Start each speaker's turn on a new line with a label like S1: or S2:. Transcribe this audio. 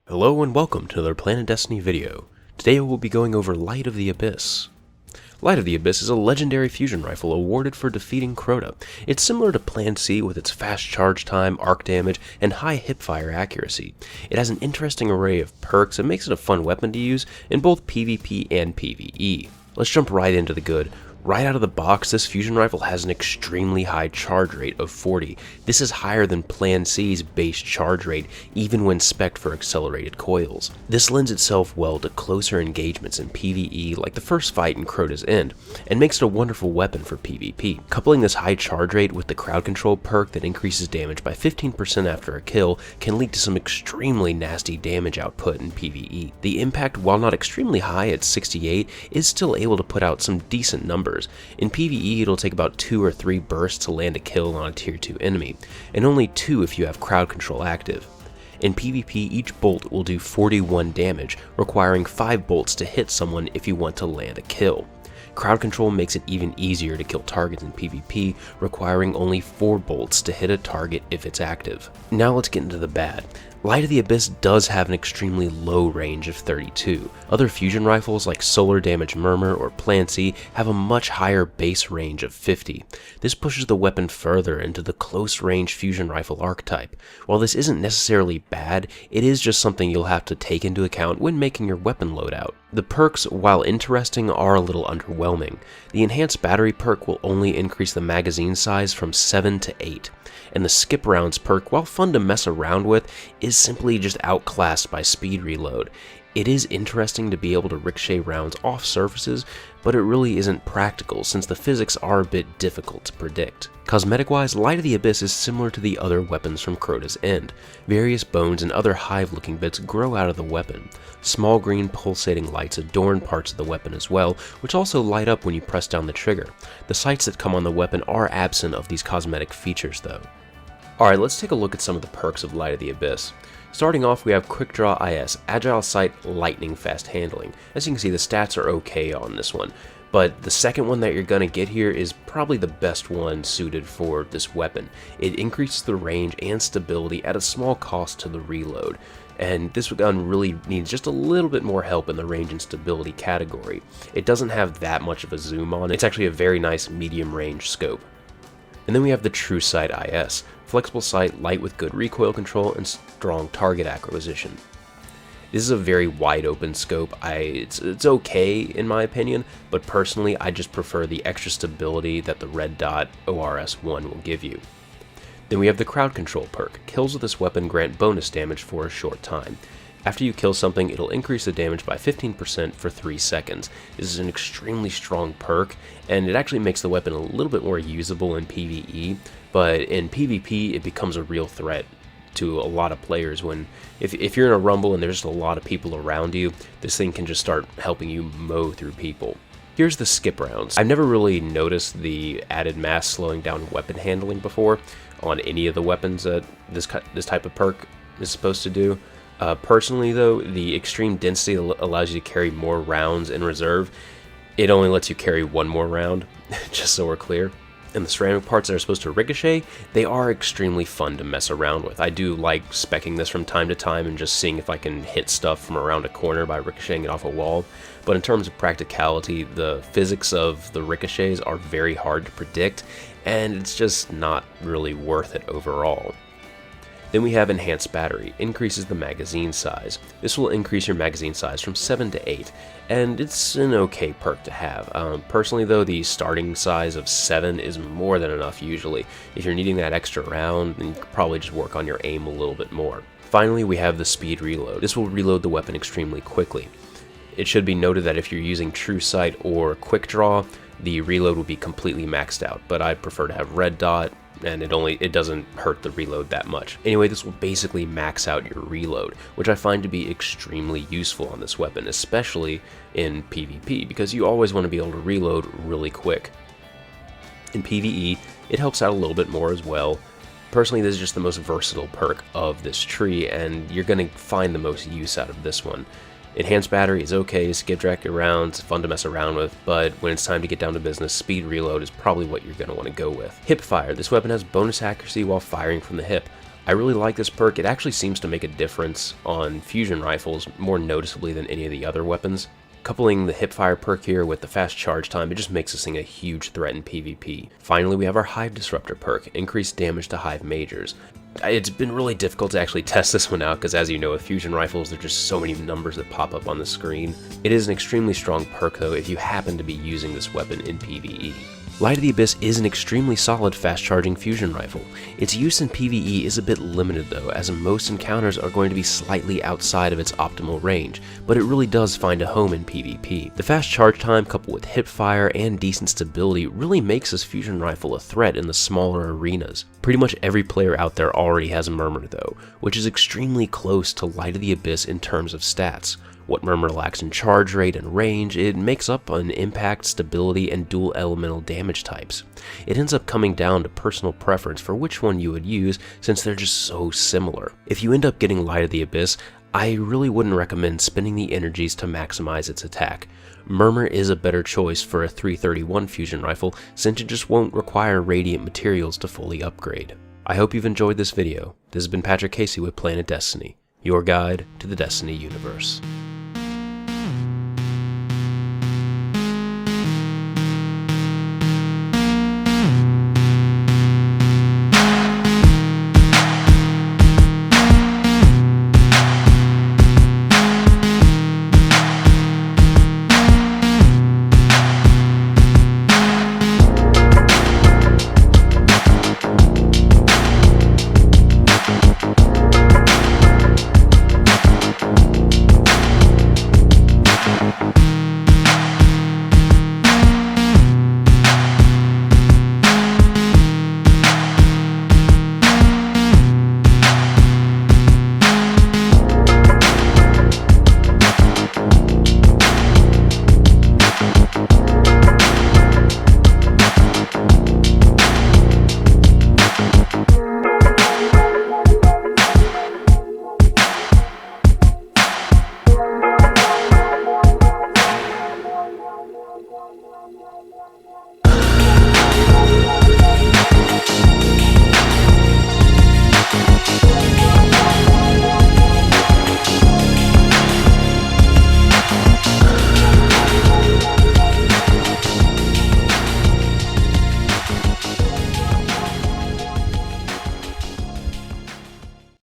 S1: Hello and welcome to another PlanetDestiny video. Today we'll be going over Light of the Abyss. Light of the Abyss is a legendary fusion rifle awarded for defeating Crota. It's similar to Plan C with its fast charge time, arc damage, and high hipfire accuracy. It has an interesting array of perks and makes it a fun weapon to use in both PvP and PvE. Let's jump right into the good. Right out of the box, this fusion rifle has an extremely high charge rate of 40. This is higher than Plan C's base charge rate, even when spec'd for accelerated coils. This lends itself well to closer engagements in PvE like the first fight in Crota's End, and makes it a wonderful weapon for PvP. Coupling this high charge rate with the crowd control perk that increases damage by 15% after a kill can lead to some extremely nasty damage output in PvE. The impact, while not extremely high at 68, is still able to put out some decent numbers. In PvE, it'll take about 2 or 3 bursts to land a kill on a tier 2 enemy, and only 2 if you have crowd control active. In PvP, each bolt will do 41 damage, requiring 5 bolts to hit someone if you want to land a kill. Crowd control makes it even easier to kill targets in PvP, requiring only 4 bolts to hit a target if it's active. Now let's get into the bad. Light of the Abyss does have an extremely low range of 32. Other fusion rifles like Solar Damage MURMUR or Plan C have a much higher base range of 50. This pushes the weapon further into the close range fusion rifle archetype. While this isn't necessarily bad, it is just something you'll have to take into account when making your weapon loadout. The perks, while interesting, are a little underwhelming. The enhanced battery perk will only increase the magazine size from 7 to 8. And the skip rounds perk, while fun to mess around with, is simply just outclassed by speed reload. It is interesting to be able to ricochet rounds off surfaces, but it really isn't practical since the physics are a bit difficult to predict. Cosmetic-wise, Light of the Abyss is similar to the other weapons from Crota's End. Various bones and other hive-looking bits grow out of the weapon. Small green pulsating lights adorn parts of the weapon as well, which also light up when you press down the trigger. The sights that come on the weapon are absent of these cosmetic features though. Alright, let's take a look at some of the perks of Light of the Abyss. Starting off, we have Quick Draw IS, Agile Sight, Lightning Fast Handling. As you can see, the stats are okay on this one, but the second one that you're going to get here is probably the best one suited for this weapon. It increases the range and stability at a small cost to the reload, and this gun really needs just a little bit more help in the range and stability category. It doesn't have that much of a zoom on it. It's actually a very nice medium range scope. And then we have the True Sight IS, flexible sight, light with good recoil control, and strong target acquisition. This is a very wide open scope. It's okay in my opinion, but personally I just prefer the extra stability that the red dot ORS-1 will give you. Then we have the crowd control perk. Kills with this weapon grant bonus damage for a short time. After you kill something, it'll increase the damage by 15% for 3 seconds. This is an extremely strong perk, and it actually makes the weapon a little bit more usable in PvE, but in PvP it becomes a real threat to a lot of players when, if you're in a rumble and there's just a lot of people around you, this thing can just start helping you mow through people. Here's the skip rounds. I've never really noticed the added mass slowing down weapon handling before on any of the weapons that this type of perk is supposed to do. Personally though, the extreme density allows you to carry more rounds in reserve. It only lets you carry 1 more round, just so we're clear. And the ceramic parts that are supposed to ricochet, they are extremely fun to mess around with. I do like speccing this from time to time and just seeing if I can hit stuff from around a corner by ricocheting it off a wall. But in terms of practicality, the physics of the ricochets are very hard to predict, and it's just not really worth it overall. Then we have Enhanced Battery, increases the magazine size. This will increase your magazine size from 7 to 8, and it's an okay perk to have. Personally though, the starting size of 7 is more than enough usually. If you're needing that extra round, then you could probably just work on your aim a little bit more. Finally, we have the Speed Reload. This will reload the weapon extremely quickly. It should be noted that if you're using True Sight or Quick Draw, the reload will be completely maxed out, but I prefer to have Red Dot, and it doesn't hurt the reload that much. Anyway, this will basically max out your reload, which I find to be extremely useful on this weapon, especially in PvP, because you always want to be able to reload really quick. In PvE, it helps out a little bit more as well. Personally, this is just the most versatile perk of this tree, and you're going to find the most use out of this one. Enhanced Battery is okay, skip track your rounds, fun to mess around with, but when it's time to get down to business, Speed Reload is probably what you're going to want to go with. Hip Fire. This weapon has bonus accuracy while firing from the hip. I really like this perk. It actually seems to make a difference on fusion rifles more noticeably than any of the other weapons. Coupling the hipfire perk here with the fast charge time, it just makes this thing a huge threat in PvP. Finally, we have our Hive Disruptor perk, increased damage to Hive Majors. It's been really difficult to actually test this one out because, as you know, with fusion rifles, there's just so many numbers that pop up on the screen. It is an extremely strong perk though if you happen to be using this weapon in PvE. Light of the Abyss is an extremely solid fast-charging fusion rifle. Its use in PvE is a bit limited though, as most encounters are going to be slightly outside of its optimal range, but it really does find a home in PvP. The fast charge time coupled with hipfire and decent stability really makes this fusion rifle a threat in the smaller arenas. Pretty much every player out there already has a MURMUR though, which is extremely close to Light of the Abyss in terms of stats. What MURMUR lacks in charge rate and range, it makes up on impact, stability, and dual elemental damage types. It ends up coming down to personal preference for which one you would use since they're just so similar. If you end up getting Light of the Abyss, I really wouldn't recommend spending the energies to maximize its attack. MURMUR is a better choice for a 331 fusion rifle since it just won't require radiant materials to fully upgrade. I hope you've enjoyed this video. This has been Patrick Casey with PlanetDestiny, your guide to the Destiny universe.